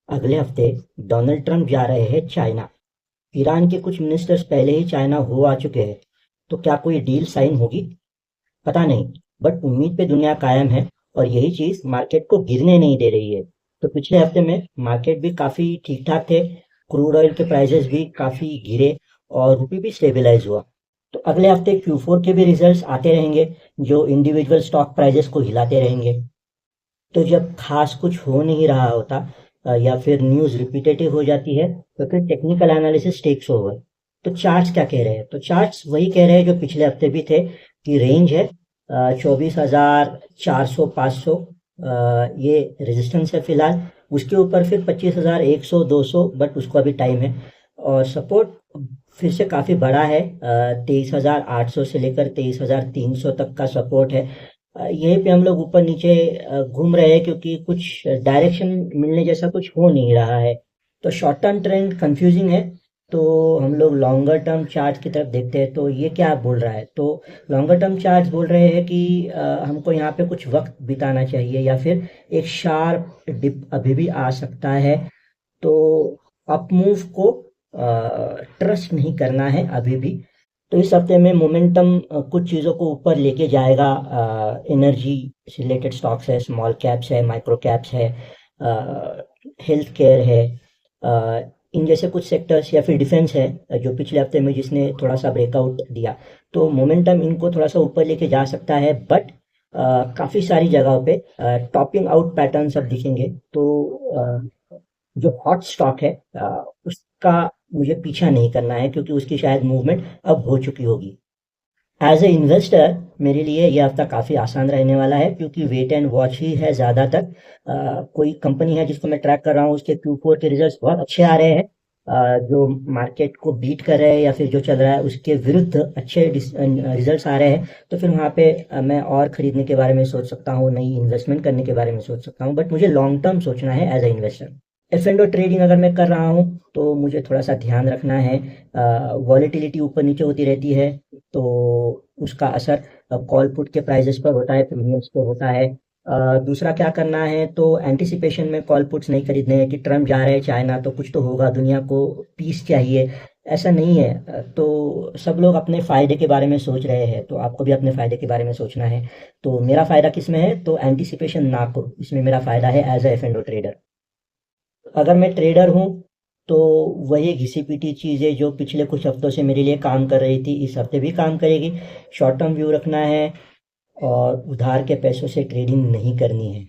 अगले हफ्ते Donald Trump जा रहे हैं चाइना। ईरान के कुछ मिनिस्टर्स पहले ही चाइना हो आ चुके हैं। तो क्या कोई डील साइन होगी? पता नहीं, बट उम्मीद पे दुनिया कायम है और यही चीज मार्केट को गिरने नहीं दे रही है। तो पिछले हफ्ते में मार्केट भी काफी ठीक ठाक थे। क्रूड ऑयल के प्राइसेस भी काफी गिरे और रुपये भी स्टेबलाइज हुआ। तो अगले हफ्ते Q4 के भी रिजल्ट्स आते रहेंगे जो इंडिविजुअल स्टॉक प्राइसेस को हिलाते रहेंगे। तो जब खास कुछ हो नहीं रहा होता या फिर न्यूज़ रिपीटेटिव हो जाती है तो फिर टेक्निकल एनालिसिस टेक्स ओवर। तो चार्ट्स क्या कह रहे हैं? तो चार्ट्स वही कह रहे हैं जो पिछले हफ्ते भी थे कि रेंज है 24,400 500। ये रेजिस्टेंस है फिलहाल। उसके ऊपर फिर 25,100 200, बट उसको अभी टाइम है। और सपोर्ट फिर से काफ़ी बड़ा है, 23,800 से लेकर 23,300 तक का सपोर्ट है। यहीं पे हम लोग ऊपर नीचे घूम रहे हैं क्योंकि कुछ डायरेक्शन मिलने जैसा कुछ हो नहीं रहा है। तो शॉर्ट टर्म ट्रेंड कंफ्यूजिंग है। तो हम लोग लॉन्गर टर्म चार्ट की तरफ देखते हैं तो ये क्या बोल रहा है। तो लॉन्गर टर्म चार्ट्स बोल रहे हैं कि हमको यहाँ पे कुछ वक्त बिताना चाहिए या फिर एक शार्प डिप अभी भी आ सकता है। तो अप मूव को ट्रस्ट नहीं करना है अभी भी। तो इस हफ्ते में मोमेंटम कुछ चीज़ों को ऊपर लेके जाएगा। एनर्जी से रिलेटेड स्टॉक्स है, स्मॉल कैप्स है, माइक्रो कैप्स है, हेल्थ केयर है, इन जैसे कुछ सेक्टर्स या फिर डिफेंस है जो पिछले हफ्ते में जिसने थोड़ा सा ब्रेकआउट दिया। तो मोमेंटम इनको थोड़ा सा ऊपर लेके जा सकता है, बट काफ़ी सारी जगहों पे टॉपिंग आउट पैटर्न्स अब दिखेंगे। तो जो हॉट स्टॉक है उसका मुझे पीछा नहीं करना है क्योंकि उसकी शायद मूवमेंट अब हो चुकी होगी। एज ए इन्वेस्टर मेरे लिए ये हफ्ता काफ़ी आसान रहने वाला है क्योंकि वेट एंड वॉच ही है ज़्यादातर। कोई कंपनी है जिसको मैं ट्रैक कर रहा हूँ, उसके Q4 के रिजल्ट्स बहुत अच्छे आ रहे हैं। जो मार्केट को बीट कर रहे हैं या फिर जो चल रहा है उसके विरुद्ध अच्छे रिजल्ट्स आ रहे हैं। तो फिर वहाँ पे मैं और खरीदने के बारे में सोच सकता हूँ, नई इन्वेस्टमेंट करने के बारे में सोच सकता हूँ, बट मुझे लॉन्ग टर्म सोचना है as a investor. F and O trading अगर मैं कर रहा हूँ तो मुझे थोड़ा सा ध्यान रखना है। वॉलेटिलिटी ऊपर नीचे होती रहती है तो उसका असर कॉल पुट के प्राइजेस पर होता है, प्रीमियम्स पर होता है। दूसरा क्या करना है तो एंटिसिपेशन में कॉल पुट्स नहीं खरीदने हैं कि ट्रम्प जा रहे हैं चाइना तो कुछ तो होगा, दुनिया को पीस चाहिए। ऐसा नहीं है। तो सब लोग अपने फ़ायदे के बारे में सोच रहे हैं तो आपको भी अपने फ़ायदे के बारे में सोचना है। तो मेरा फ़ायदा किस में है? तो एंटिसिपेशन ना करो, इसमें मेरा फ़ायदा है as a F and O trader. अगर मैं ट्रेडर हूँ तो वही घिसी पिटी चीज़ें जो पिछले कुछ हफ्तों से मेरे लिए काम कर रही थी इस हफ्ते भी काम करेगी। शॉर्ट टर्म व्यू रखना है और उधार के पैसों से ट्रेडिंग नहीं करनी है।